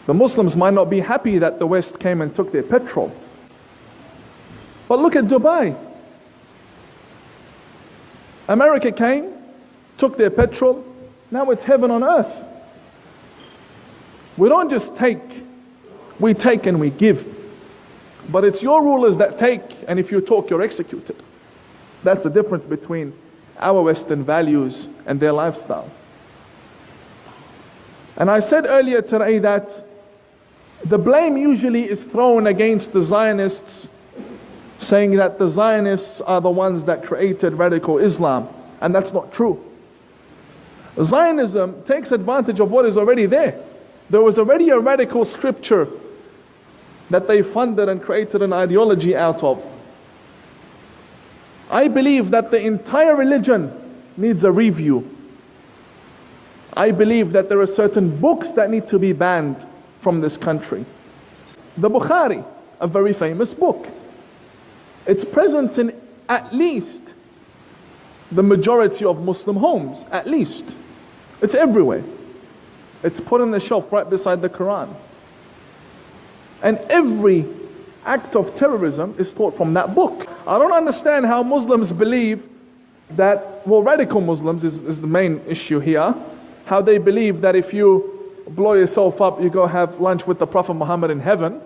The Muslims might not be happy that the West came and took their petrol. But look at Dubai. America came, took their petrol, now it's heaven on earth. We don't just take, we take and we give. But it's your rulers that take, and if you talk, you're executed. That's the difference between our Western values and their lifestyle. And I said earlier today that the blame usually is thrown against the Zionists, saying that the Zionists are the ones that created radical Islam, and that's not true. Zionism takes advantage of what is already there. There was already a radical scripture that they funded and created an ideology out of. I believe that the entire religion needs a review. I believe that there are certain books that need to be banned from this country. The Bukhari, a very famous book. It's present in at least the majority of Muslim homes, at least. It's everywhere. It's put on the shelf right beside the Quran. And every act of terrorism is taught from that book. I don't understand how Muslims believe that, well, radical Muslims is the main issue here, how they believe that if you blow yourself up, you go have lunch with the Prophet Muhammad in heaven.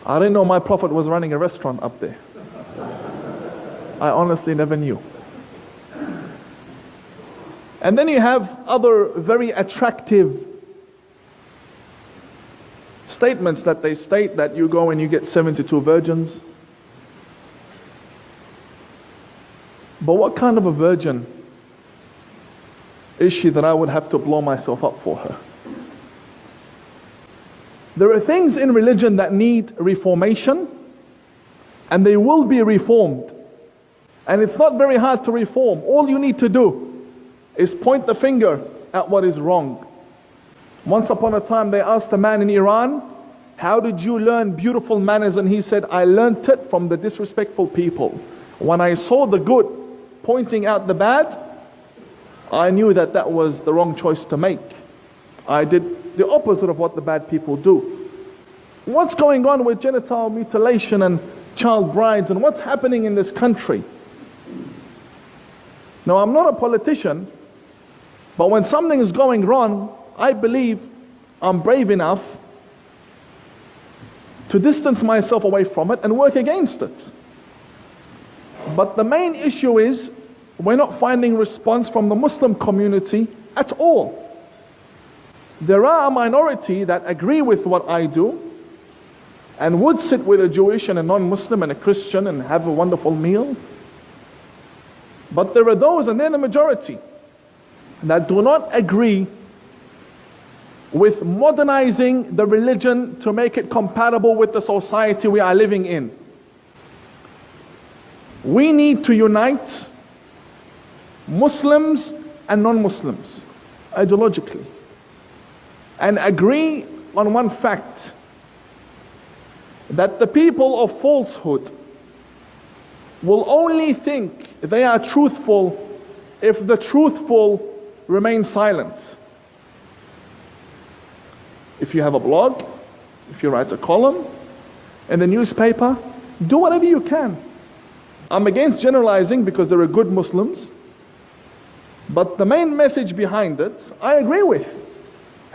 I didn't know my Prophet was running a restaurant up there. I honestly never knew. And then you have other very attractive statements that they state, that you go and you get 72 virgins. But what kind of a virgin is she that I would have to blow myself up for her? There are things in religion that need reformation, and they will be reformed. And it's not very hard to reform. All you need to do is point the finger at what is wrong. Once upon a time they asked a man in Iran, how did you learn beautiful manners? And he said, I learnt it from the disrespectful people. When I saw the good pointing out the bad, I knew that that was the wrong choice to make. I did the opposite of what the bad people do. What's going on with genital mutilation and child brides, and what's happening in this country? Now, I'm not a politician, but when something is going wrong, I believe I'm brave enough to distance myself away from it and work against it. But the main issue is we're not finding response from the Muslim community at all. There are a minority that agree with what I do and would sit with a Jewish and a non-Muslim and a Christian and have a wonderful meal. But there are those, and they're the majority, that do not agree with modernizing the religion to make it compatible with the society we are living in. We need to unite Muslims and non-Muslims ideologically and agree on one fact, that the people of falsehood will only think they are truthful if the truthful remain silent. If you have a blog, if you write a column in the newspaper, do whatever you can. I'm against generalizing because there are good Muslims, but the main message behind it, I agree with.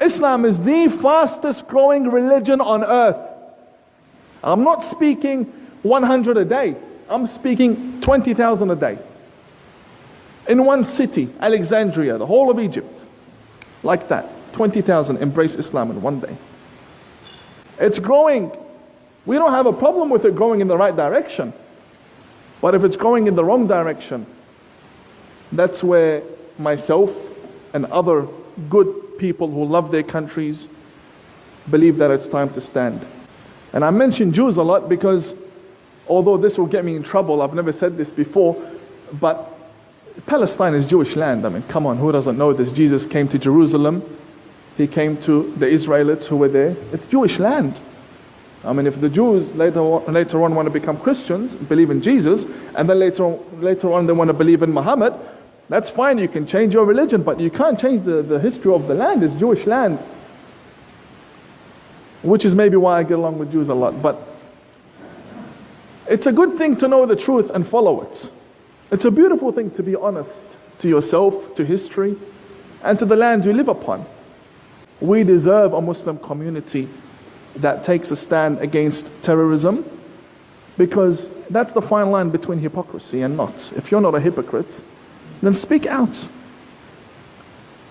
Islam is the fastest growing religion on earth. I'm not speaking 100 a day. I'm speaking 20,000 a day. In one city, Alexandria, the whole of Egypt, like that. 20,000 embrace Islam in one day. It's growing. We don't have a problem with it going in the right direction. But if it's going in the wrong direction, that's where myself and other good people who love their countries believe that it's time to stand. And I mention Jews a lot because, although this will get me in trouble, I've never said this before, but Palestine is Jewish land. I mean, come on, who doesn't know this? Jesus came to Jerusalem. He came to the Israelites who were there. It's Jewish land. I mean, if the Jews later on want to become Christians, believe in Jesus, and then later on they want to believe in Muhammad, that's fine, you can change your religion, but you can't change the history of the land. It's Jewish land. which is maybe why I get along with Jews a lot. But it's a good thing to know the truth and follow it. It's a beautiful thing to be honest to yourself, to history, and to the land you live upon. We deserve a Muslim community that takes a stand against terrorism, because that's the fine line between hypocrisy and not. If you're not a hypocrite, then speak out.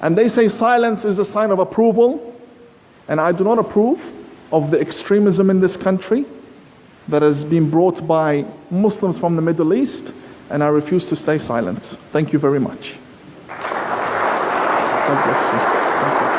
And they say silence is a sign of approval, and I do not approve of the extremism in this country that has been brought by Muslims from the Middle East, and I refuse to stay silent. Thank you very much. God bless you. Thank you.